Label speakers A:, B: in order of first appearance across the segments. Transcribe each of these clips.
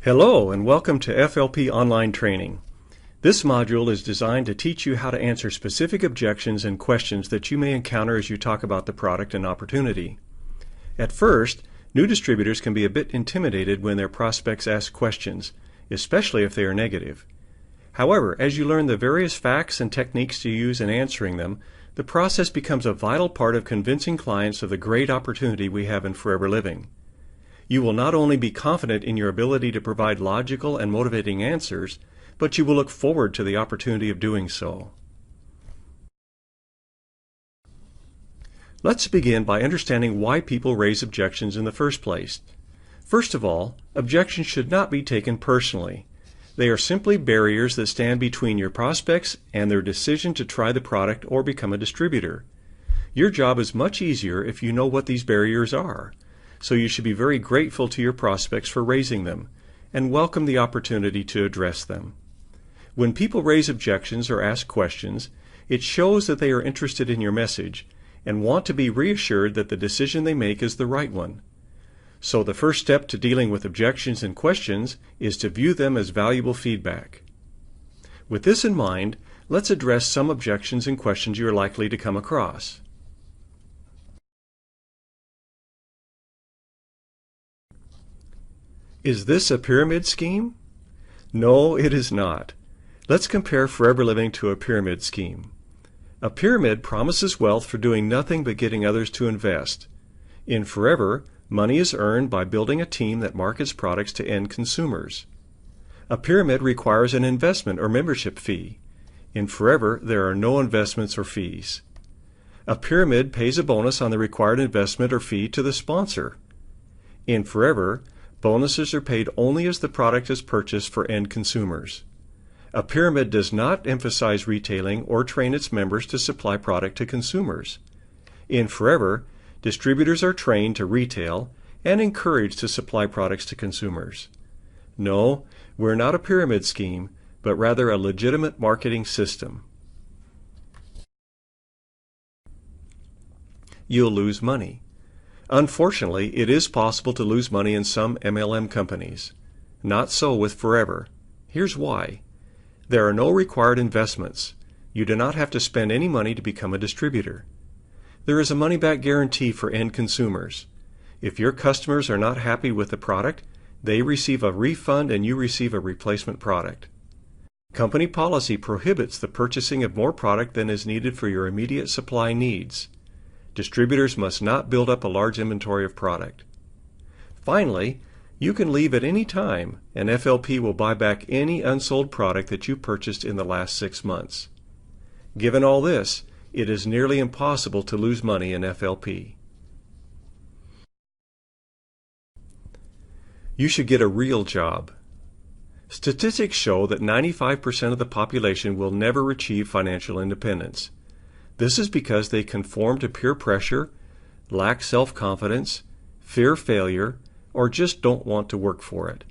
A: Hello and welcome to FLP Online Training. This module is designed to teach you how to answer specific objections and questions that you may encounter as you talk about the product and opportunity. At first, new distributors can be a bit intimidated when their prospects ask questions, especially if they are negative. However, as you learn the various facts and techniques to use in answering them, the process becomes a vital part of convincing clients of the great opportunity we have in Forever Living. You will not only be confident in your ability to provide logical and motivating answers, but you will look forward to the opportunity of doing so. Let's begin by understanding why people raise objections in the first place. First of all, objections should not be taken personally. They are simply barriers that stand between your prospects and their decision to try the product or become a distributor. Your job is much easier if you know what these barriers are. So you should be very grateful to your prospects for raising them, and welcome the opportunity to address them. When people raise objections or ask questions, it shows that they are interested in your message and want to be reassured that the decision they make is the right one. So the first step to dealing with objections and questions is to view them as valuable feedback. With this in mind, let's address some objections and questions you are likely to come across. Is this a pyramid scheme? No, it is not. Let's compare Forever Living to a pyramid scheme. A pyramid promises wealth for doing nothing but getting others to invest. In Forever, money is earned by building a team that markets products to end consumers. A pyramid requires an investment or membership fee. In Forever, there are no investments or fees. A pyramid pays a bonus on the required investment or fee to the sponsor. In Forever, bonuses are paid only as the product is purchased for end consumers. A pyramid does not emphasize retailing or train its members to supply product to consumers. In Forever, distributors are trained to retail and encouraged to supply products to consumers. No, we're not a pyramid scheme, but rather a legitimate marketing system. You'll lose money. Unfortunately, it is possible to lose money in some MLM companies. Not so with Forever. Here's why. There are no required investments. You do not have to spend any money to become a distributor. There is a money-back guarantee for end consumers. If your customers are not happy with the product, they receive a refund and you receive a replacement product. Company policy prohibits the purchasing of more product than is needed for your immediate supply needs. Distributors must not build up a large inventory of product. Finally, you can leave at any time, and FLP will buy back any unsold product that you purchased in the last 6 months. Given all this, it is nearly impossible to lose money in FLP. You should get a real job. Statistics show that 95% of the population will never achieve financial independence. This is because they conform to peer pressure, lack self-confidence, fear failure, or just don't want to work for it.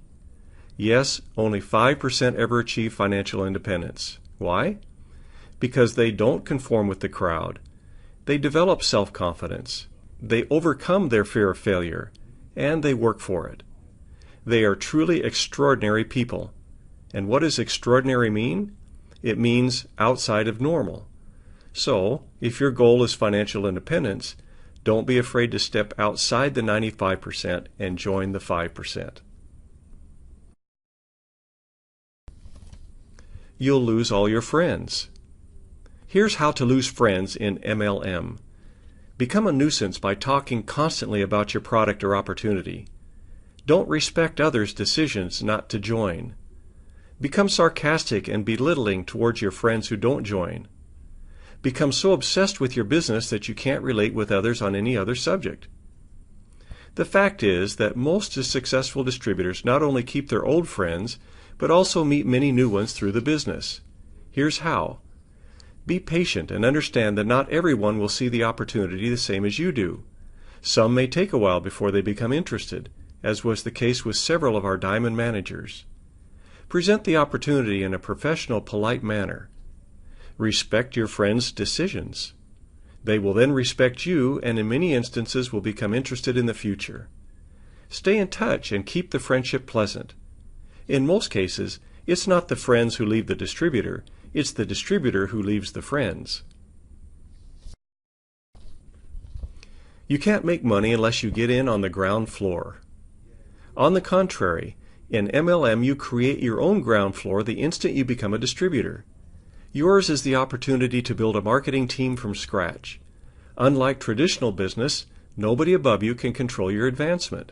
A: Yes, only 5% ever achieve financial independence. Why? Because they don't conform with the crowd. They develop self-confidence. They overcome their fear of failure, and they work for it. They are truly extraordinary people. And what does extraordinary mean? It means outside of normal. So, if your goal is financial independence, don't be afraid to step outside the 95% and join the 5%. You'll lose all your friends. Here's how to lose friends in MLM. Become a nuisance by talking constantly about your product or opportunity. Don't respect others' decisions not to join. Become sarcastic and belittling towards your friends who don't join. Become so obsessed with your business that you can't relate with others on any other subject. The fact is that most successful distributors not only keep their old friends, but also meet many new ones through the business. Here's how. Be patient and understand that not everyone will see the opportunity the same as you do. Some may take a while before they become interested, as was the case with several of our diamond managers. Present the opportunity in a professional, polite manner. Respect your friends' decisions. They will then respect you and in many instances will become interested in the future. Stay in touch and keep the friendship pleasant. In most cases, it's not the friends who leave the distributor, it's the distributor who leaves the friends. You can't make money unless you get in on the ground floor. On the contrary, in MLM you create your own ground floor the instant you become a distributor. Yours is the opportunity to build a marketing team from scratch. Unlike traditional business, nobody above you can control your advancement.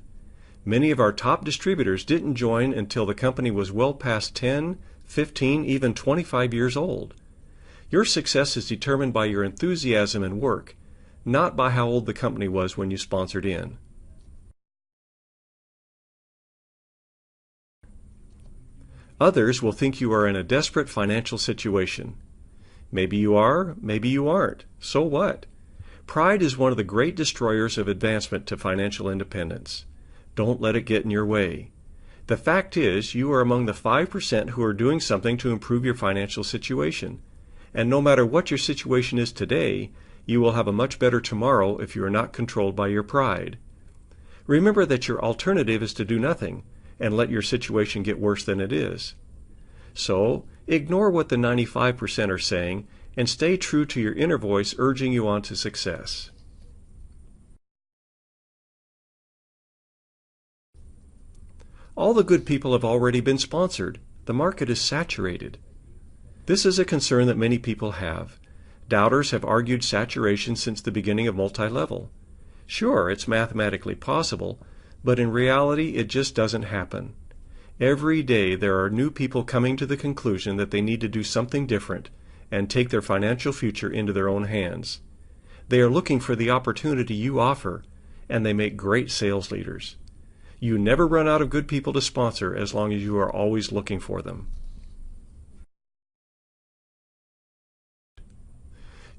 A: Many of our top distributors didn't join until the company was well past 10, 15, even 25 years old. Your success is determined by your enthusiasm and work, not by how old the company was when you sponsored in. Others will think you are in a desperate financial situation. Maybe you are, maybe you aren't. So what? Pride is one of the great destroyers of advancement to financial independence. Don't let it get in your way. The fact is, you are among the 5% who are doing something to improve your financial situation. And no matter what your situation is today, you will have a much better tomorrow if you are not controlled by your pride. Remember that your alternative is to do nothing and let your situation get worse than it is. So, ignore what the 95% are saying and stay true to your inner voice urging you on to success. All the good people have already been sponsored. The market is saturated. This is a concern that many people have. Doubters have argued saturation since the beginning of multi-level. Sure, it's mathematically possible, but in reality it just doesn't happen. Every day there are new people coming to the conclusion that they need to do something different and take their financial future into their own hands. They are looking for the opportunity you offer, and they make great sales leaders. You never run out of good people to sponsor as long as you are always looking for them.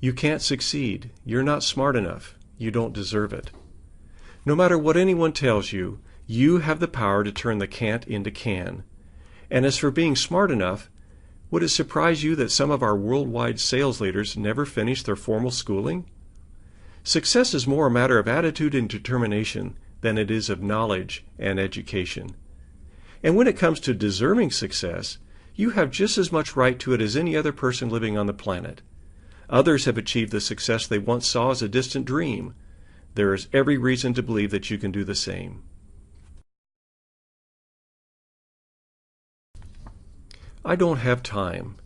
A: You can't succeed. You're not smart enough. You don't deserve it. No matter what anyone tells you, you have the power to turn the can't into can. And as for being smart enough, would it surprise you that some of our worldwide sales leaders never finished their formal schooling? Success is more a matter of attitude and determination than it is of knowledge and education. And when it comes to deserving success, you have just as much right to it as any other person living on the planet. Others have achieved the success they once saw as a distant dream. There is every reason to believe that you can do the same. I don't have time.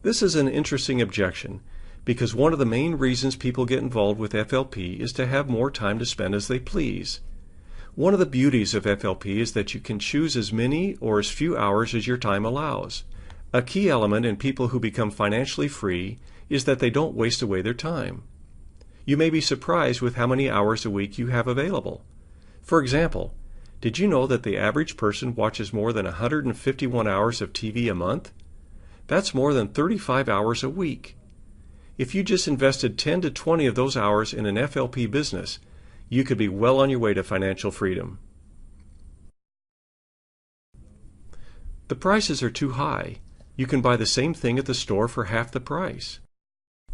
A: This is an interesting objection because one of the main reasons people get involved with FLP is to have more time to spend as they please. One of the beauties of FLP is that you can choose as many or as few hours as your time allows. A key element in people who become financially free is that they don't waste away their time. You may be surprised with how many hours a week you have available. For example, did you know that the average person watches more than 151 hours of TV a month? That's more than 35 hours a week. If you just invested 10 to 20 of those hours in an FLP business, you could be well on your way to financial freedom. The prices are too high. You can buy the same thing at the store for half the price.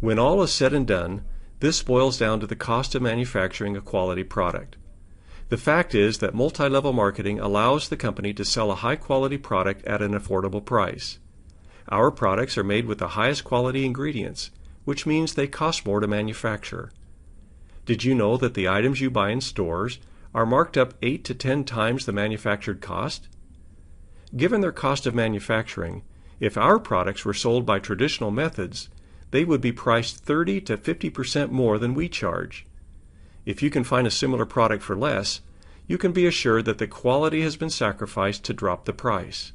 A: When all is said and done, this boils down to the cost of manufacturing a quality product. The fact is that multi-level marketing allows the company to sell a high-quality product at an affordable price. Our products are made with the highest quality ingredients, which means they cost more to manufacture. Did you know that the items you buy in stores are marked up 8 to 10 times the manufactured cost? Given their cost of manufacturing, if our products were sold by traditional methods, they would be priced 30 to 50% more than we charge. If you can find a similar product for less, you can be assured that the quality has been sacrificed to drop the price.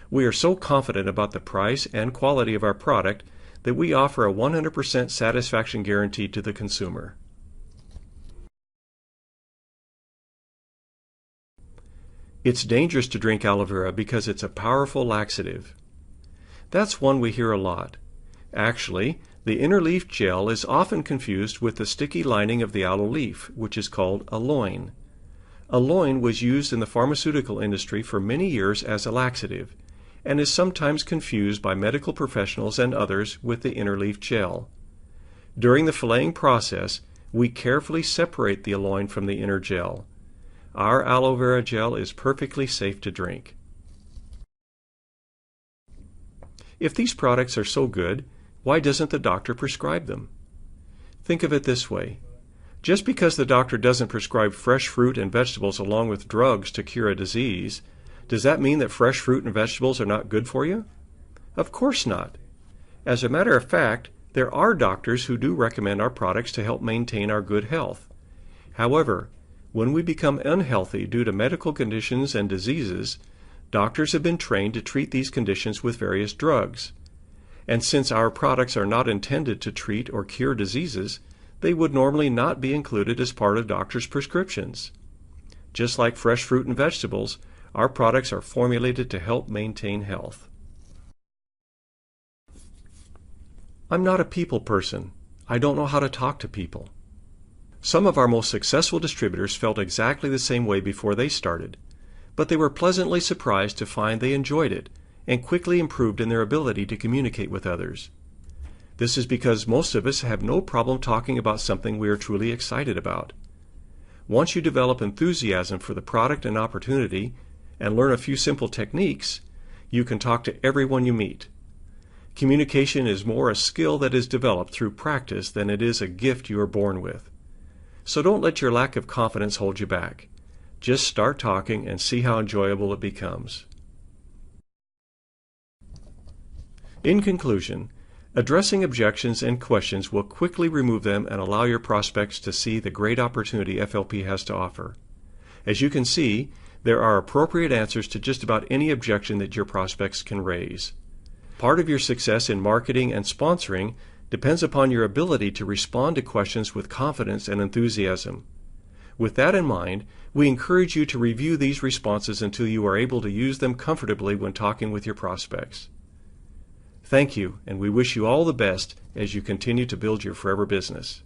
A: We are so confident about the price and quality of our product that we offer a 100% satisfaction guarantee to the consumer. It's dangerous to drink aloe vera because it's a powerful laxative. That's one we hear a lot. Actually, the inner leaf gel is often confused with the sticky lining of the aloe leaf, which is called aloin. Aloin was used in the pharmaceutical industry for many years as a laxative, and is sometimes confused by medical professionals and others with the inner leaf gel. During the filleting process, we carefully separate the aloin from the inner gel. Our aloe vera gel is perfectly safe to drink. If these products are so good, why doesn't the doctor prescribe them? Think of it this way. Just because the doctor doesn't prescribe fresh fruit and vegetables along with drugs to cure a disease, does that mean that fresh fruit and vegetables are not good for you? Of course not. As a matter of fact, there are doctors who do recommend our products to help maintain our good health. However, when we become unhealthy due to medical conditions and diseases, doctors have been trained to treat these conditions with various drugs. And since our products are not intended to treat or cure diseases, they would normally not be included as part of doctors' prescriptions. Just like fresh fruit and vegetables, our products are formulated to help maintain health. I'm not a people person. I don't know how to talk to people. Some of our most successful distributors felt exactly the same way before they started, but they were pleasantly surprised to find they enjoyed it and quickly improved in their ability to communicate with others. This is because most of us have no problem talking about something we are truly excited about. Once you develop enthusiasm for the product and opportunity and learn a few simple techniques, you can talk to everyone you meet. Communication is more a skill that is developed through practice than it is a gift you are born with. So don't let your lack of confidence hold you back. Just start talking and see how enjoyable it becomes. In conclusion, addressing objections and questions will quickly remove them and allow your prospects to see the great opportunity FLP has to offer. As you can see, there are appropriate answers to just about any objection that your prospects can raise. Part of your success in marketing and sponsoring depends upon your ability to respond to questions with confidence and enthusiasm. With that in mind, we encourage you to review these responses until you are able to use them comfortably when talking with your prospects. Thank you, and we wish you all the best as you continue to build your forever business.